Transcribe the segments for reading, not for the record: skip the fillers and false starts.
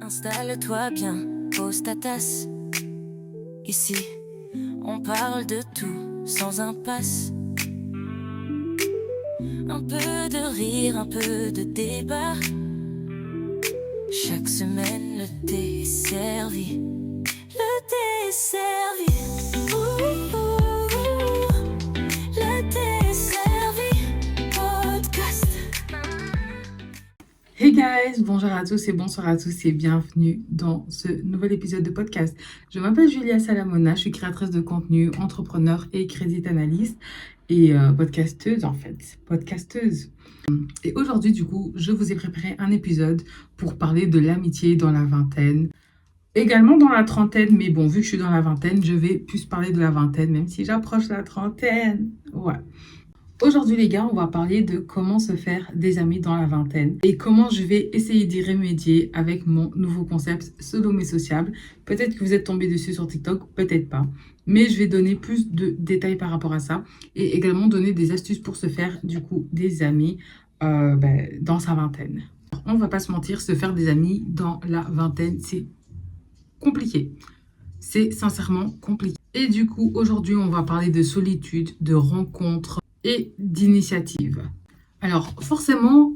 Installe-toi bien, pose ta tasse. Ici, on parle de tout sans impasse. Un peu de rire, un peu de débat. Chaque semaine, le thé est servi. Le thé est servi. Ouh, ouh, le thé est servi. Podcast. Hey guys, bonjour à tous et bonsoir à tous et bienvenue dans ce nouvel épisode de podcast. Je m'appelle Julia Salamona, je suis créatrice de contenu, entrepreneur et credit analyst et podcasteuse en fait, podcasteuse. Et aujourd'hui du coup, je vous ai préparé un épisode pour parler de l'amitié dans la vingtaine. Également dans la trentaine, mais bon, vu que je suis dans la vingtaine, je vais plus parler de la vingtaine, même si j'approche la trentaine. Ouais. Aujourd'hui les gars, on va parler de comment se faire des amis dans la vingtaine et comment je vais essayer d'y remédier avec mon nouveau concept solo mais sociable. Peut-être que vous êtes tombé dessus sur TikTok, peut-être pas. Mais je vais donner plus de détails par rapport à ça et également donner des astuces pour se faire du coup des amis dans sa vingtaine. On va pas se mentir, se faire des amis dans la vingtaine, c'est compliqué. C'est sincèrement compliqué. Et du coup, aujourd'hui, on va parler de solitude, de rencontres et d'initiative. Alors, forcément,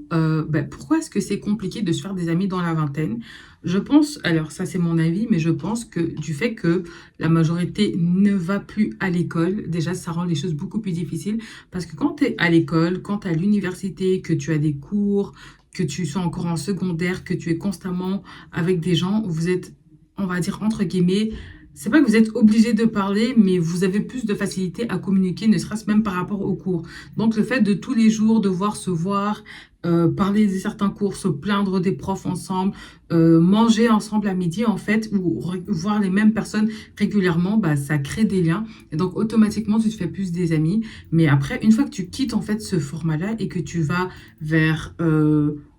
pourquoi est-ce que c'est compliqué de se faire des amis dans la vingtaine? Je pense, alors ça c'est mon avis, mais je pense que du fait que la majorité ne va plus à l'école, déjà ça rend les choses beaucoup plus difficiles. Parce que quand tu es à l'école, quand tu es à l'université, que tu as des cours, que tu sois encore en secondaire, que tu es constamment avec des gens, vous êtes, on va dire entre guillemets, c'est pas que vous êtes obligé de parler, mais vous avez plus de facilité à communiquer, ne serait-ce même par rapport aux cours. Donc le fait de tous les jours devoir se voir, parler de certains cours, se plaindre des profs ensemble, manger ensemble à midi en fait, ou voir les mêmes personnes régulièrement, bah, ça crée des liens. Et donc automatiquement tu te fais plus des amis. Mais après, une fois que tu quittes en fait ce format-là et que tu vas vers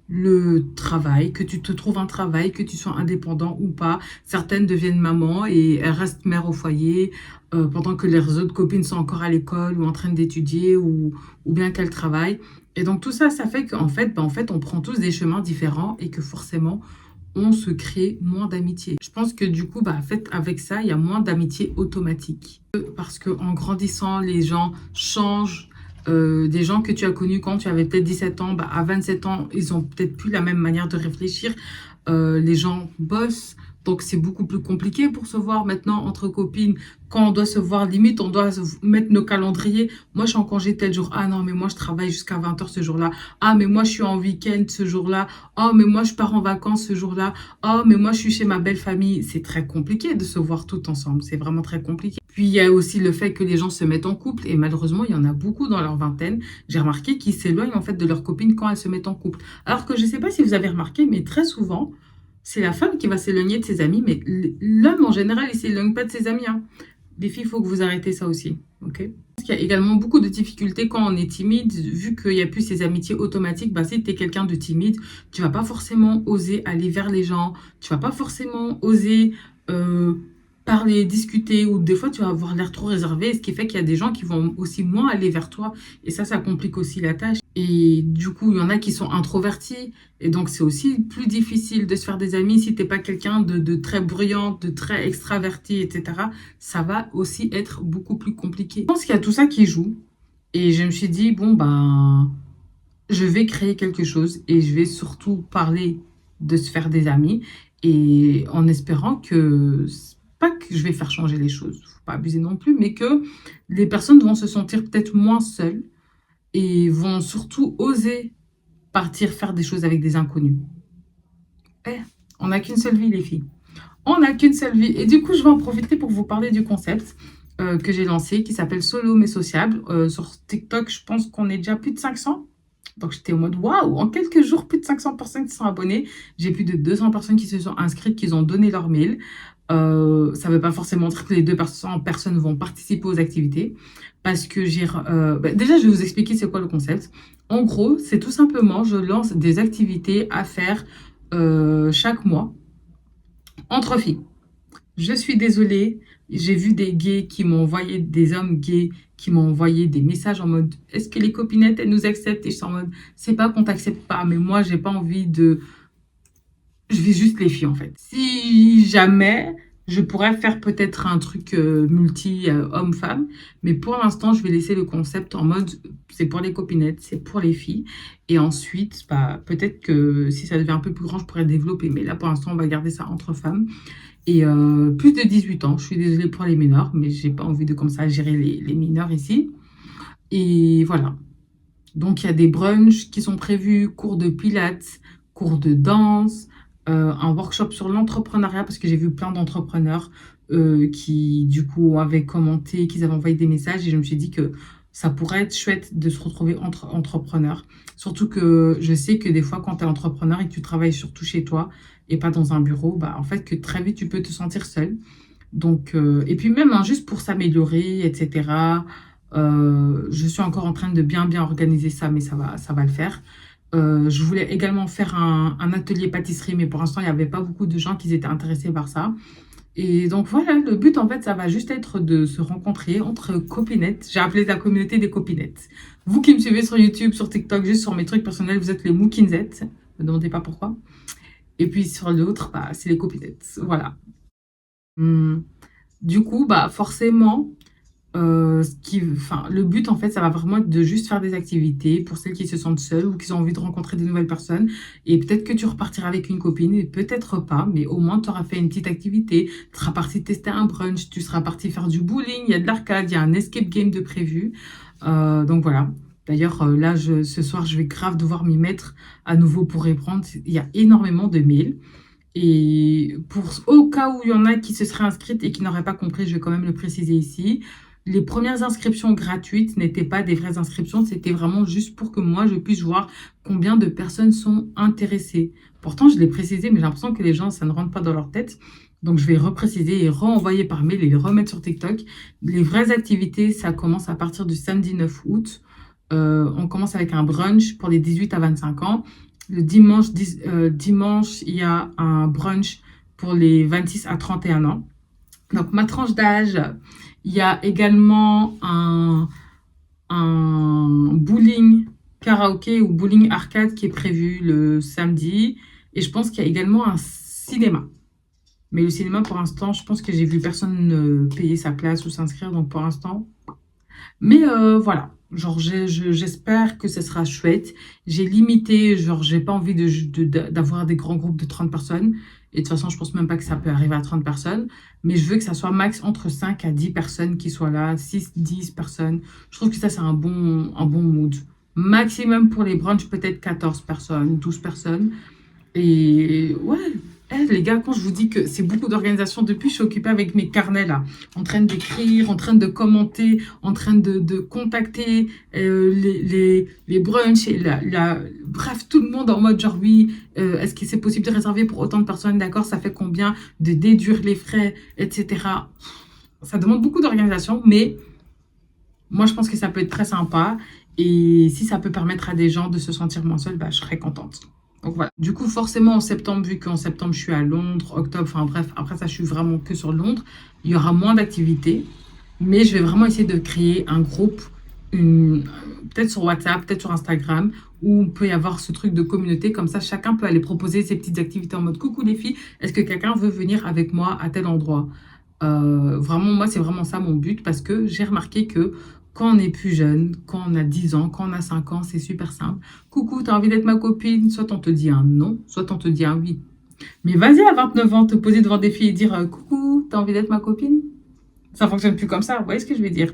le travail, que tu te trouves un travail, que tu sois indépendant ou pas. Certaines deviennent mamans et elles restent mères au foyer pendant que leurs autres copines sont encore à l'école ou en train d'étudier ou bien qu'elles travaillent. Et donc tout ça, ça fait qu'en fait, on prend tous des chemins différents et que forcément, on se crée moins d'amitié. Je pense que du coup, en fait, avec ça, il y a moins d'amitié automatique. Parce qu'en grandissant, les gens changent. Des gens que tu as connus quand tu avais peut-être 17 ans, à 27 ans, ils ont peut-être plus la même manière de réfléchir. Les gens bossent, donc c'est beaucoup plus compliqué pour se voir maintenant entre copines. Quand on doit se voir, limite, on doit mettre nos calendriers. Moi, je suis en congé tel jour. Ah non, mais moi, je travaille jusqu'à 20h ce jour-là. Ah, mais moi, je suis en week-end ce jour-là. Oh, mais moi, je pars en vacances ce jour-là. Oh, mais moi, je suis chez ma belle famille. C'est très compliqué de se voir tout ensemble. C'est vraiment très compliqué. Puis, il y a aussi le fait que les gens se mettent en couple. Et malheureusement, il y en a beaucoup dans leur vingtaine. J'ai remarqué qu'ils s'éloignent en fait de leurs copines quand elles se mettent en couple. Alors que je ne sais pas si vous avez remarqué, mais très souvent, c'est la femme qui va s'éloigner de ses amis. Mais l'homme, en général, il ne s'éloigne pas de ses amis, hein. Les filles, il faut que vous arrêtez ça aussi, ok? Parce qu'il y a également beaucoup de difficultés quand on est timide, vu qu'il n'y a plus ces amitiés automatiques. Si tu es quelqu'un de timide, tu vas pas forcément oser aller vers les gens, tu vas pas forcément oser parler, discuter, ou des fois tu vas avoir l'air trop réservé, ce qui fait qu'il y a des gens qui vont aussi moins aller vers toi, et ça complique aussi la tâche. Et du coup, il y en a qui sont introvertis, et donc c'est aussi plus difficile de se faire des amis si t'es pas quelqu'un de très bruyant, de très extraverti, etc. Ça va aussi être beaucoup plus compliqué. Je pense qu'il y a tout ça qui joue, et je me suis dit, je vais créer quelque chose, et je vais surtout parler de se faire des amis, et en espérant que pas que je vais faire changer les choses, faut pas abuser non plus, mais que les personnes vont se sentir peut-être moins seules et vont surtout oser partir faire des choses avec des inconnus. On n'a qu'une seule vie, les filles. On n'a qu'une seule vie. Et du coup, je vais en profiter pour vous parler du concept que j'ai lancé, qui s'appelle Solo mais sociable. Sur TikTok, je pense qu'on est déjà plus de 500. Donc, j'étais en mode, waouh, en quelques jours, plus de 500 personnes qui sont abonnées. J'ai plus de 200 personnes qui se sont inscrites, qui ont donné leur mail. Ça ne veut pas forcément dire que les 200 personnes vont participer aux activités. Parce que déjà, je vais vous expliquer c'est quoi le concept. En gros, c'est tout simplement, je lance des activités à faire chaque mois entre filles. Je suis désolée, j'ai vu des gays qui m'ont envoyé, des hommes gays qui m'ont envoyé des messages en mode « Est-ce que les copinettes, elles nous acceptent ?» Et je suis en mode « C'est pas qu'on t'accepte pas, mais moi, j'ai pas envie de je vis juste les filles en fait. Si jamais, je pourrais faire peut-être un truc multi homme-femme, mais pour l'instant, je vais laisser le concept en mode c'est pour les copinettes, c'est pour les filles. Et ensuite, bah, peut-être que si ça devient un peu plus grand, je pourrais développer. Mais là, pour l'instant, on va garder ça entre femmes. Et plus de 18 ans, je suis désolée pour les mineurs, mais j'ai pas envie de comme ça gérer les mineurs ici. Et voilà. Donc, il y a des brunchs qui sont prévus, cours de pilates, cours de danse, un workshop sur l'entrepreneuriat, parce que j'ai vu plein d'entrepreneurs qui, du coup, avaient commenté, qu'ils avaient envoyé des messages, et je me suis dit que ça pourrait être chouette de se retrouver entre entrepreneurs. Surtout que je sais que des fois, quand tu es entrepreneur et que tu travailles surtout chez toi et pas dans un bureau, bah, en fait, que très vite, tu peux te sentir seul. Donc, et puis même hein, juste pour s'améliorer, etc. Je suis encore en train de bien organiser ça, mais ça va le faire. Je voulais également faire un atelier pâtisserie, mais pour l'instant, il n'y avait pas beaucoup de gens qui étaient intéressés par ça. Et donc voilà, le but en fait, ça va juste être de se rencontrer entre copinettes. J'ai appelé la communauté des copinettes. Vous qui me suivez sur YouTube, sur TikTok, juste sur mes trucs personnels, vous êtes les Mookinzettes. Ne me demandez pas pourquoi. Et puis sur l'autre, bah, c'est les copinettes. Voilà. Hum. Du coup, bah forcément, le but, en fait, ça va vraiment être de juste faire des activités pour celles qui se sentent seules ou qui ont envie de rencontrer de nouvelles personnes. Et peut-être que tu repartiras avec une copine, et peut-être pas, mais au moins tu auras fait une petite activité. Tu seras parti tester un brunch, tu seras parti faire du bowling, il y a de l'arcade, il y a un escape game de prévu. Donc voilà. D'ailleurs, là, ce soir, je vais grave devoir m'y mettre à nouveau pour répondre. Il y a énormément de mails. Et au cas où il y en a qui se seraient inscrites et qui n'auraient pas compris, je vais quand même le préciser ici. Les premières inscriptions gratuites n'étaient pas des vraies inscriptions, c'était vraiment juste pour que moi, je puisse voir combien de personnes sont intéressées. Pourtant, je l'ai précisé, mais j'ai l'impression que les gens, ça ne rentre pas dans leur tête. Donc, je vais repréciser et renvoyer par mail et les remettre sur TikTok. Les vraies activités, ça commence à partir du samedi 9 août. On commence avec un brunch pour les 18 à 25 ans. Le dimanche, il y a un brunch pour les 26 à 31 ans. Donc, ma tranche d'âge, il y a également un bowling karaoké ou bowling arcade qui est prévu le samedi. Et je pense qu'il y a également un cinéma. Mais le cinéma, pour l'instant, je pense que j'ai vu personne payer sa place ou s'inscrire. Donc, pour l'instant, mais voilà, genre j'espère que ce sera chouette. J'ai limité, genre j'ai pas envie d'avoir des grands groupes de 30 personnes. Et de toute façon, je pense même pas que ça peut arriver à 30 personnes. Mais je veux que ça soit max entre 5 à 10 personnes qui soient là, 6 10 personnes. Je trouve que ça, c'est un bon mood. Maximum pour les brunchs, peut-être 14 personnes, 12 personnes. Et ouais, les gars, quand je vous dis que c'est beaucoup d'organisation, depuis je suis occupée avec mes carnets là, en train d'écrire, en train de commenter, en train de contacter les brunchs, et bref, tout le monde en mode genre oui, est-ce que c'est possible de réserver pour autant de personnes, d'accord, ça fait combien, de déduire les frais, etc. Ça demande beaucoup d'organisation, mais moi je pense que ça peut être très sympa. Et si ça peut permettre à des gens de se sentir moins seuls, bah, je serais contente. Donc voilà. Du coup, forcément, en septembre, vu qu'en septembre, je suis à Londres, octobre, enfin bref, après ça, je suis vraiment que sur Londres, il y aura moins d'activités. Mais je vais vraiment essayer de créer un groupe, peut-être sur WhatsApp, peut-être sur Instagram, où on peut y avoir ce truc de communauté. Comme ça, chacun peut aller proposer ses petites activités en mode coucou les filles, est-ce que quelqu'un veut venir avec moi à tel endroit? Vraiment, moi, c'est vraiment ça mon but parce que j'ai remarqué que quand on est plus jeune, quand on a 10 ans, quand on a 5 ans, c'est super simple. Coucou, t'as envie d'être ma copine? Soit on te dit un non, soit on te dit un oui. Mais vas-y, à 29 ans, te poser devant des filles et dire coucou, t'as envie d'être ma copine? Ça fonctionne plus comme ça, vous voyez ce que je veux dire?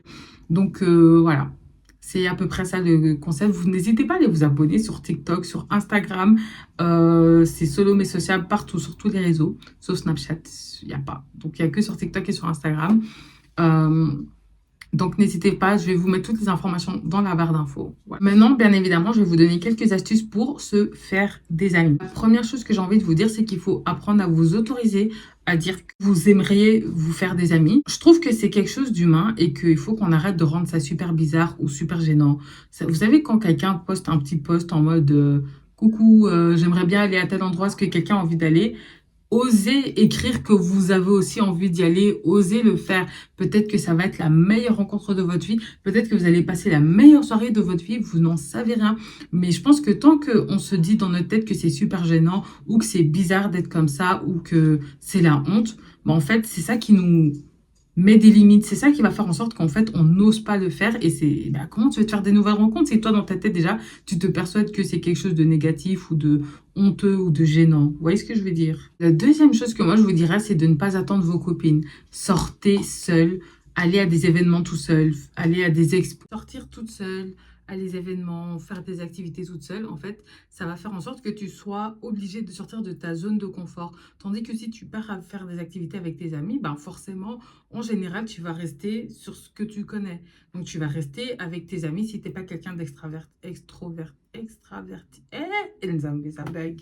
Donc voilà, c'est à peu près ça le concept. Vous n'hésitez pas à aller vous abonner sur TikTok, sur Instagram. C'est solo mais sociable partout, sur tous les réseaux, sauf Snapchat, il n'y a pas. Donc il n'y a que sur TikTok et sur Instagram. Donc, n'hésitez pas, je vais vous mettre toutes les informations dans la barre d'infos. Voilà. Maintenant, bien évidemment, je vais vous donner quelques astuces pour se faire des amis. La première chose que j'ai envie de vous dire, c'est qu'il faut apprendre à vous autoriser à dire que vous aimeriez vous faire des amis. Je trouve que c'est quelque chose d'humain et qu'il faut qu'on arrête de rendre ça super bizarre ou super gênant. Vous savez, quand quelqu'un poste un petit post en mode coucou, j'aimerais bien aller à tel endroit, est-ce que quelqu'un a envie d'aller? osez écrire que vous avez aussi envie d'y aller, osez le faire. Peut-être que ça va être la meilleure rencontre de votre vie, peut-être que vous allez passer la meilleure soirée de votre vie, vous n'en savez rien. Mais je pense que tant qu'on se dit dans notre tête que c'est super gênant ou que c'est bizarre d'être comme ça ou que c'est la honte, bah en fait, c'est ça qui nous met des limites. C'est ça qui va faire en sorte qu'en fait, on n'ose pas le faire. Et c'est bah, comment tu veux te faire des nouvelles rencontres si toi, dans ta tête, déjà, tu te persuades que c'est quelque chose de négatif ou de honteux ou de gênant. Vous voyez ce que je veux dire? La deuxième chose que moi, je vous dirais, c'est de ne pas attendre vos copines. Sortez seul, allez à des événements tout seul, allez à des expos. Sortir toute seule, à les événements, faire des activités toute seule, en fait, ça va faire en sorte que tu sois obligé de sortir de ta zone de confort. Tandis que si tu pars à faire des activités avec tes amis, ben forcément, en général, tu vas rester sur ce que tu connais. Donc, tu vas rester avec tes amis si tu n'es pas quelqu'un extraverti. Elsa me fait sa blague.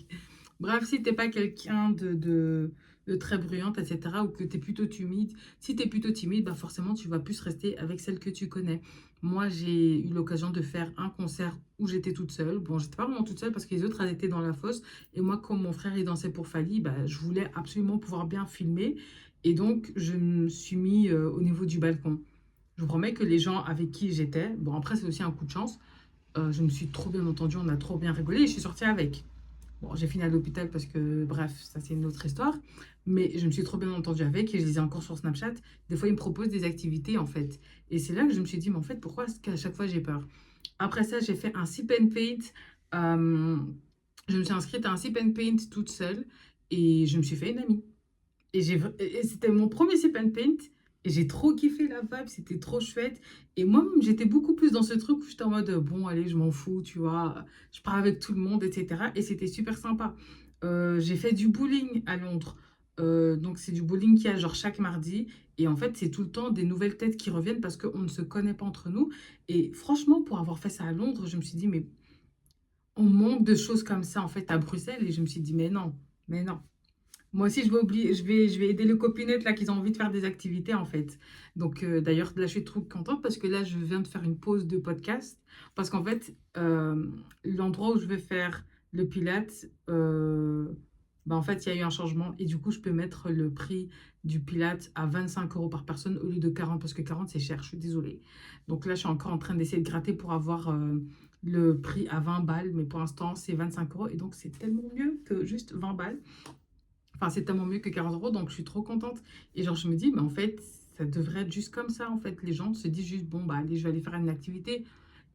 Bref, si tu n'es pas quelqu'un de très bruyante, etc., ou que tu es plutôt timide, si tu es plutôt timide, bah forcément, tu vas plus rester avec celle que tu connais. Moi, j'ai eu l'occasion de faire un concert où j'étais toute seule. Bon, j'étais pas vraiment toute seule parce que les autres, elles étaient dans la fosse. Et moi, comme mon frère, il dansait pour Fally, bah, je voulais absolument pouvoir bien filmer. Et donc, je me suis mis au niveau du balcon. Je vous promets que les gens avec qui j'étais, bon, après, c'est aussi un coup de chance, je me suis trop bien entendue, on a trop bien rigolé et je suis sortie avec. Bon, j'ai fini à l'hôpital parce que, bref, ça c'est une autre histoire. Mais je me suis trop bien entendue avec et je les ai encore sur Snapchat. Des fois, ils me proposent des activités en fait. Et c'est là que je me suis dit, mais en fait, pourquoi est-ce qu'à chaque fois j'ai peur? Après ça, j'ai fait un sip and paint. Euh, je me suis inscrite à un sip and paint toute seule et je me suis fait une amie. Et c'était mon premier sip and paint. Et j'ai trop kiffé la vibe, c'était trop chouette. Et moi-même, j'étais beaucoup plus dans ce truc où j'étais en mode, bon, allez, je m'en fous, tu vois. Je pars avec tout le monde, etc. Et c'était super sympa. J'ai fait du bowling à Londres. Donc, c'est du bowling qui a genre chaque mardi. Et en fait, c'est tout le temps des nouvelles têtes qui reviennent parce qu'on ne se connaît pas entre nous. Et franchement, pour avoir fait ça à Londres, je me suis dit, mais on manque de choses comme ça, en fait, à Bruxelles. Et je me suis dit, mais non, mais non. Moi aussi, je vais aider les copinettes là qui ont envie de faire des activités en fait. Donc d'ailleurs, là, je suis trop contente parce que là, je viens de faire une pause de podcast parce qu'en fait, l'endroit où je vais faire le Pilates, bah, en fait, il y a eu un changement et du coup, je peux mettre le prix du Pilates à 25 € par personne au lieu de 40 parce que 40 c'est cher, je suis désolée. Donc là, je suis encore en train d'essayer de gratter pour avoir le prix à 20 balles, mais pour l'instant, c'est 25 € et donc c'est tellement mieux que juste 20 balles. Enfin, c'est tellement mieux que 40 €, donc je suis trop contente. Et genre, je me dis, mais en fait, ça devrait être juste comme ça, en fait. Les gens se disent juste, bon, bah, allez, je vais aller faire une activité.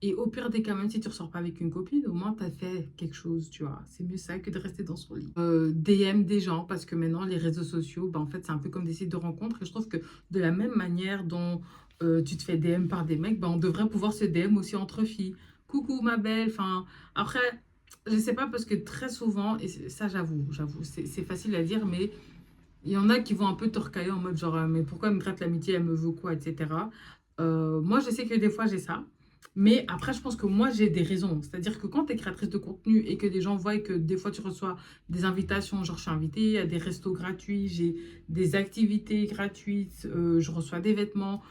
Et au pire des cas, même si tu ressors pas avec une copine, au moins, tu as fait quelque chose, tu vois. C'est mieux ça que de rester dans son lit. DM des gens, parce que maintenant, les réseaux sociaux, bah, en fait, c'est un peu comme des sites de rencontres. Et je trouve que de la même manière dont tu te fais DM par des mecs, bah, on devrait pouvoir se DM aussi entre filles. Coucou, ma belle. Enfin, après, je sais pas parce que très souvent, et ça j'avoue, c'est facile à dire, mais il y en a qui vont un peu torcailler en mode genre, mais pourquoi elle me gratte l'amitié, elle me veut quoi, etc. Moi, je sais que des fois j'ai ça, mais après, je pense que moi j'ai des raisons. C'est-à-dire que quand tu es créatrice de contenu et que les gens voient que des fois tu reçois des invitations, genre je suis invitée à des restos gratuits, j'ai des activités gratuites, je reçois des vêtements.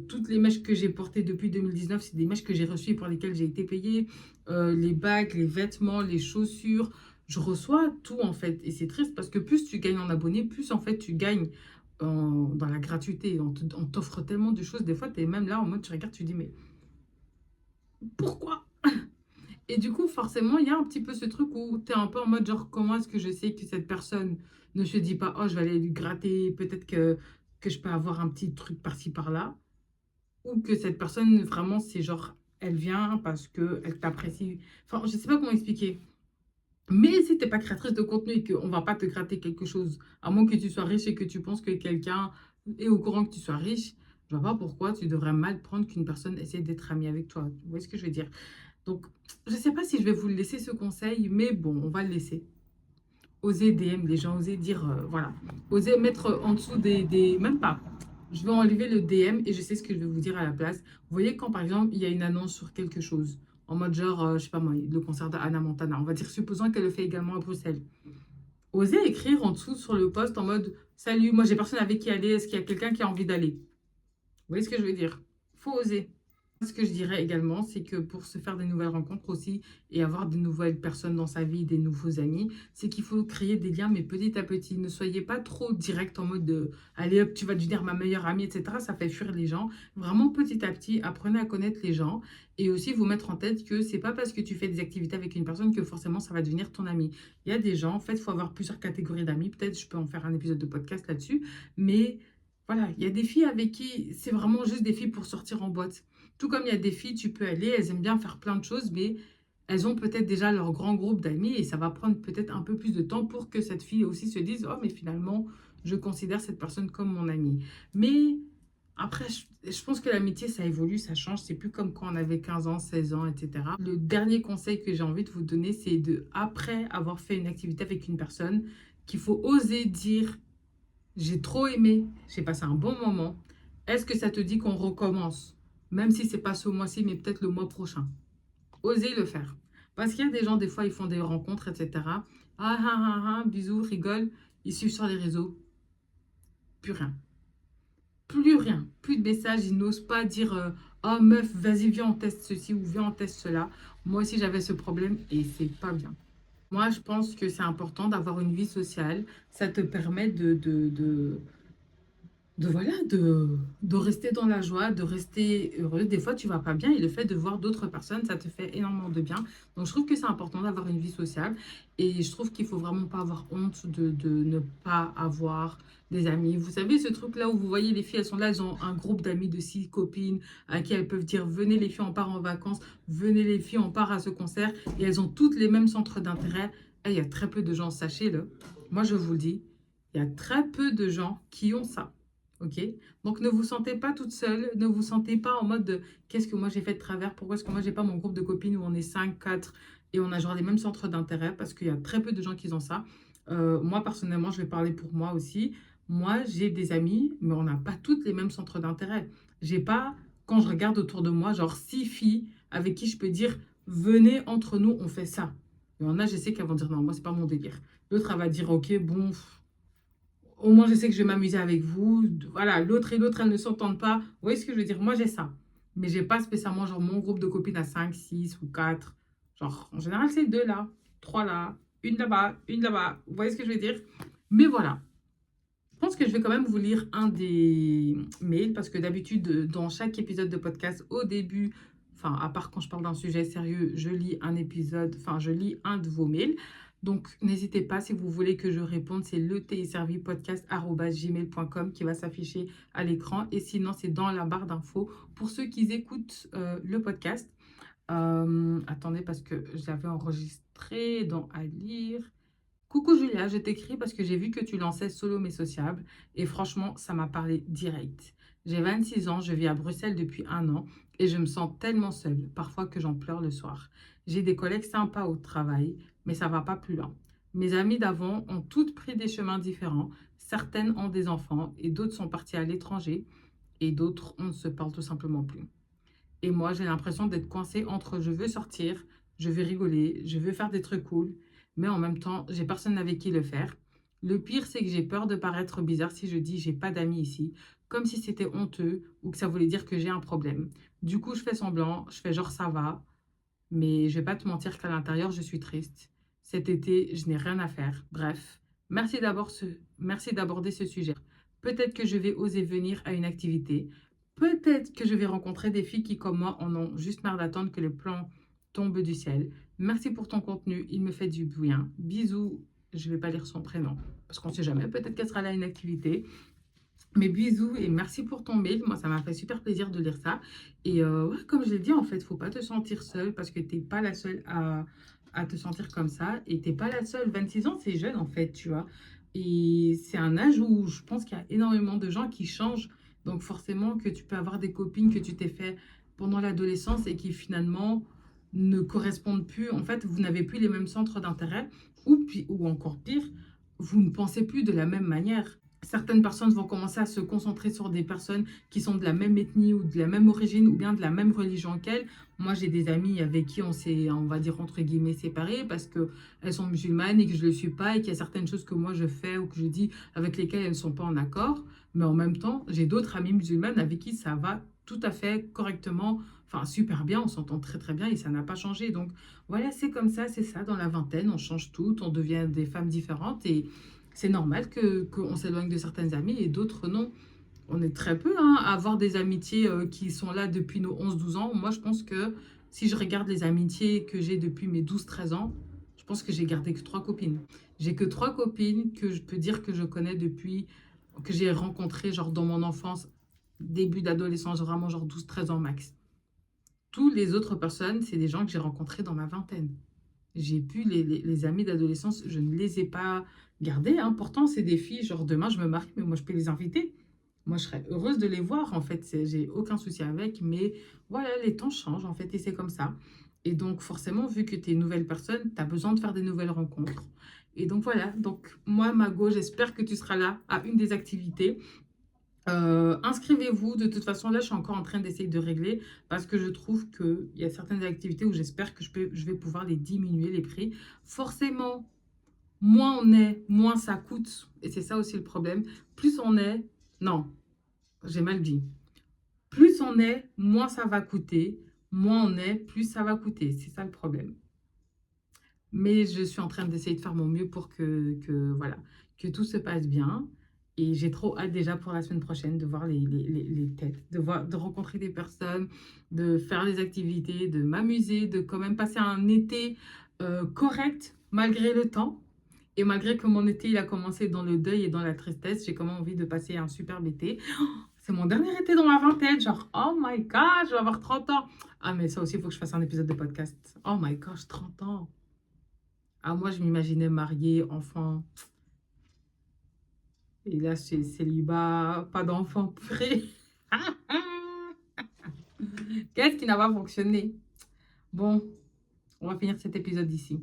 Toutes les mèches que j'ai portées depuis 2019, c'est des mèches que j'ai reçues et pour lesquelles j'ai été payée. Les bagues, les vêtements, les chaussures. Je reçois tout en fait. Et c'est triste parce que plus tu gagnes en abonnés, plus en fait tu gagnes dans la gratuité. On t'offre tellement de choses. Des fois, tu es même là en mode tu regardes, tu dis mais pourquoi? Et du coup, forcément, il y a un petit peu ce truc où tu es un peu en mode genre comment est-ce que je sais que cette personne ne se dit pas oh je vais aller lui gratter, peut-être que je peux avoir un petit truc par-ci par-là. Ou que cette personne vraiment c'est genre elle vient parce qu'elle t'apprécie. Enfin, je sais pas comment expliquer. Mais si tu n'es pas créatrice de contenu et qu'on ne va pas te gratter quelque chose, à moins que tu sois riche et que tu penses que quelqu'un est au courant que tu sois riche, je ne vois pas pourquoi tu devrais mal prendre qu'une personne essaie d'être amie avec toi. Vous voyez ce que je veux dire? Donc, je ne sais pas si je vais vous laisser ce conseil, mais bon, on va le laisser. Osez DM les gens, osez dire, voilà. Osez mettre en dessous même pas. Je vais enlever le DM et je sais ce que je vais vous dire à la place. Vous voyez quand, par exemple, il y a une annonce sur quelque chose, en mode genre, je sais pas moi, le concert d'Anna Montana, on va dire, supposons qu'elle le fait également à Bruxelles. Osez écrire en dessous sur le post en mode, salut, moi j'ai personne avec qui aller, est-ce qu'il y a quelqu'un qui a envie d'aller? Vous voyez ce que je veux dire? Faut oser. Ce que je dirais également, c'est que pour se faire des nouvelles rencontres aussi et avoir de nouvelles personnes dans sa vie, des nouveaux amis, c'est qu'il faut créer des liens, mais petit à petit. Ne soyez pas trop direct en mode de allez hop, tu vas devenir ma meilleure amie, etc. Ça fait fuir les gens. Vraiment petit à petit, apprenez à connaître les gens et aussi vous mettre en tête que c'est pas parce que tu fais des activités avec une personne que forcément ça va devenir ton ami. Il y a des gens, en fait, il faut avoir plusieurs catégories d'amis. Peut-être je peux en faire un épisode de podcast là-dessus, mais voilà, il y a des filles avec qui c'est vraiment juste des filles pour sortir en boîte. Tout comme il y a des filles, tu peux aller, elles aiment bien faire plein de choses, mais elles ont peut-être déjà leur grand groupe d'amis et ça va prendre peut-être un peu plus de temps pour que cette fille aussi se dise, oh, mais finalement, je considère cette personne comme mon amie. Mais après, je pense que l'amitié, ça évolue, ça change. C'est plus comme quand on avait 15 ans, 16 ans, etc. Le dernier conseil que j'ai envie de vous donner, c'est de, après avoir fait une activité avec une personne, qu'il faut oser dire, j'ai trop aimé, j'ai passé un bon moment. Est-ce que ça te dit qu'on recommence? Même si c'est pas ce mois-ci, mais peut-être le mois prochain. Osez le faire. Parce qu'il y a des gens, des fois, ils font des rencontres, etc. Ah ah ah ah, bisous, rigole. Ils suivent sur les réseaux. Plus rien. Plus rien. Plus de messages. Ils n'osent pas dire oh meuf, vas-y, viens, on teste ceci ou viens, on teste cela. Moi aussi, j'avais ce problème et c'est pas bien. Moi, je pense que c'est important d'avoir une vie sociale. Ça te permet de rester dans la joie, de rester heureux. Des fois, tu vas pas bien et le fait de voir d'autres personnes, ça te fait énormément de bien. Donc, je trouve que c'est important d'avoir une vie sociale et je trouve qu'il faut vraiment pas avoir honte de ne pas avoir des amis. Vous savez, ce truc-là où vous voyez les filles, elles sont là, elles ont un groupe d'amis de 6 copines à qui elles peuvent dire, venez les filles, on part en vacances, venez les filles, on part à ce concert et elles ont toutes les mêmes centres d'intérêt. Et il y a très peu de gens, sachez-le. Moi, je vous le dis, il y a très peu de gens qui ont ça. Ok? Donc ne vous sentez pas toute seule, ne vous sentez pas en mode de qu'est-ce que moi j'ai fait de travers, pourquoi est-ce que moi j'ai pas mon groupe de copines où on est 5 4 et on a genre les mêmes centres d'intérêt parce qu'il y a très peu de gens qui ont ça. Moi personnellement, je vais parler pour moi aussi. Moi j'ai des amis, mais on n'a pas toutes les mêmes centres d'intérêt. J'ai pas, quand je regarde autour de moi, genre 6 filles avec qui je peux dire venez entre nous, on fait ça. Il y en a, je sais qu'elles vont dire non, moi c'est pas mon délire. L'autre, elle va dire ok, bon. Au moins, je sais que je vais m'amuser avec vous. Voilà, l'autre et l'autre, elles ne s'entendent pas. Vous voyez ce que je veux dire? Moi, j'ai ça. Mais j'ai pas spécialement genre mon groupe de copines à 5 6 ou 4. Genre, en général, c'est 2 là, 3 là, une là-bas, une là-bas. Vous voyez ce que je veux dire? Mais voilà. Je pense que je vais quand même vous lire un des mails parce que d'habitude, dans chaque épisode de podcast, au début, enfin, à part quand je parle d'un sujet sérieux, je lis un épisode, enfin, je lis un de vos mails. Donc, n'hésitez pas, si vous voulez que je réponde, c'est letservipodcast@gmail.com qui va s'afficher à l'écran. Et sinon, c'est dans la barre d'infos pour ceux qui écoutent le podcast. Attendez, parce que j'avais enregistré dans à lire. Coucou Julia, je t'écris parce que j'ai vu que tu lançais Solo mais sociable et franchement, ça m'a parlé direct. J'ai 26 ans, je vis à Bruxelles depuis un an et je me sens tellement seule, parfois que j'en pleure le soir. J'ai des collègues sympas au travail, mais ça va pas plus loin. Mes amies d'avant ont toutes pris des chemins différents. Certaines ont des enfants et d'autres sont parties à l'étranger et d'autres, on ne se parle tout simplement plus. Et moi, j'ai l'impression d'être coincée entre je veux sortir, je veux rigoler, je veux faire des trucs cool, mais en même temps, j'ai personne avec qui le faire. Le pire, c'est que j'ai peur de paraître bizarre si je dis j'ai pas d'amis ici, comme si c'était honteux ou que ça voulait dire que j'ai un problème. Du coup, je fais semblant, je fais genre ça va, mais je vais pas te mentir qu'à l'intérieur, je suis triste. Cet été, je n'ai rien à faire. Bref, merci d'aborder ce sujet. Peut-être que je vais oser venir à une activité. Peut-être que je vais rencontrer des filles qui, comme moi, en ont juste marre d'attendre que le plan tombe du ciel. Merci pour ton contenu, il me fait du bien. Bisous. Je ne vais pas lire son prénom parce qu'on ne sait jamais. Peut-être qu'elle sera là à une activité. Mais bisous et merci pour ton mail. Moi, ça m'a fait super plaisir de lire ça. Et ouais, comme je l'ai dit, en fait, il ne faut pas te sentir seule parce que tu n'es pas la seule à te sentir comme ça. Et tu n'es pas la seule. 26 ans, c'est jeune, en fait, tu vois. Et c'est un âge où je pense qu'il y a énormément de gens qui changent. Donc, forcément, que tu peux avoir des copines que tu t'es fait pendant l'adolescence et qui finalement ne correspondent plus. En fait, vous n'avez plus les mêmes centres d'intérêt. Ou encore pire, vous ne pensez plus de la même manière. Certaines personnes vont commencer à se concentrer sur des personnes qui sont de la même ethnie ou de la même origine ou bien de la même religion qu'elles. Moi, j'ai des amis avec qui on s'est, on va dire, entre guillemets, séparés parce qu'elles sont musulmanes et que je ne le suis pas et qu'il y a certaines choses que moi je fais ou que je dis avec lesquelles elles ne sont pas en accord. Mais en même temps, j'ai d'autres amies musulmanes avec qui ça va tout à fait correctement, enfin super bien, on s'entend très très bien et ça n'a pas changé. Donc voilà, c'est comme ça, c'est ça, dans la vingtaine, on change tout, on devient des femmes différentes et c'est normal qu'on s'éloigne de certaines amies et d'autres non. On est très peu hein, à avoir des amitiés qui sont là depuis nos 11 12 ans. Moi, je pense que si je regarde les amitiés que j'ai depuis mes 12 13 ans, je pense que j'ai gardé que 3 copines. J'ai que 3 copines que je peux dire que je connais depuis, que j'ai rencontrées genre dans mon enfance, début d'adolescence, vraiment genre 12 13 ans max. Tous les autres personnes, c'est des gens que j'ai rencontrés dans ma vingtaine. J'ai pu, les amis d'adolescence, je ne les ai pas gardés, hein. Pourtant, c'est des filles, genre demain, je me marie, mais moi, je peux les inviter. Moi, je serais heureuse de les voir, en fait. J'ai aucun souci avec, mais voilà, les temps changent, en fait, et c'est comme ça. Et donc, forcément, vu que tu es une nouvelle personne, tu as besoin de faire des nouvelles rencontres. Et donc, voilà. Donc, moi, Mago, j'espère que tu seras là à une des activités. Inscrivez-vous. De toute façon, là, je suis encore en train d'essayer de régler parce que je trouve qu'il y a certaines activités où j'espère que je vais pouvoir les diminuer, les prix. Forcément, moins on est, moins ça coûte. Et c'est ça aussi le problème. Plus on est, non, j'ai mal dit. Plus on est, moins ça va coûter. Moins on est, plus ça va coûter. C'est ça le problème. Mais je suis en train d'essayer de faire mon mieux pour voilà, que tout se passe bien. Et j'ai trop hâte déjà pour la semaine prochaine de voir les têtes, de rencontrer des personnes, de faire des activités, de m'amuser, de quand même passer un été correct malgré le temps. Et malgré que mon été, il a commencé dans le deuil et dans la tristesse, j'ai quand même envie de passer un superbe été. C'est mon dernier été dans ma vingtaine, genre, oh my god, je vais avoir 30 ans. Ah, mais ça aussi, il faut que je fasse un épisode de podcast. Oh my gosh, 30 ans. Ah, moi, je m'imaginais mariée, enfant. Et là, c'est célibat, pas d'enfant, purée. Qu'est-ce qui n'a pas fonctionné? Bon, on va finir cet épisode ici.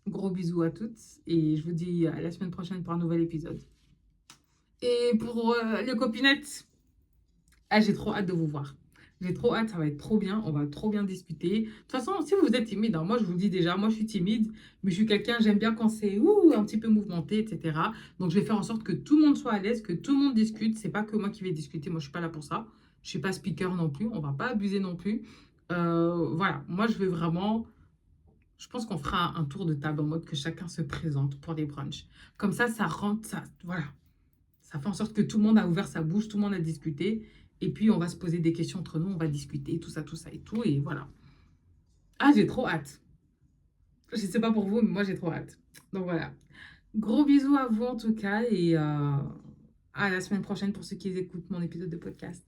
Gros bisous à toutes et je vous dis à la semaine prochaine pour un nouvel épisode. Et pour les copinettes, ah, j'ai trop hâte de vous voir. J'ai trop hâte, ça va être trop bien, on va trop bien discuter. De toute façon, si vous êtes timide, hein, moi je vous le dis déjà, moi je suis timide, mais je suis quelqu'un, j'aime bien quand c'est un petit peu mouvementé, etc. Donc je vais faire en sorte que tout le monde soit à l'aise, que tout le monde discute. C'est pas que moi qui vais discuter, moi je suis pas là pour ça. Je suis pas speaker non plus, on va pas abuser non plus. Voilà, moi je vais vraiment. Je pense qu'on fera un tour de table en mode que chacun se présente pour les brunchs. Comme ça rentre, ça, voilà. Ça fait en sorte que tout le monde a ouvert sa bouche, tout le monde a discuté. Et puis, on va se poser des questions entre nous, on va discuter, tout ça et tout. Et voilà. Ah, j'ai trop hâte. Je sais pas pour vous, mais moi, j'ai trop hâte. Donc voilà. Gros bisous à vous en tout cas. Et à la semaine prochaine pour ceux qui écoutent mon épisode de podcast.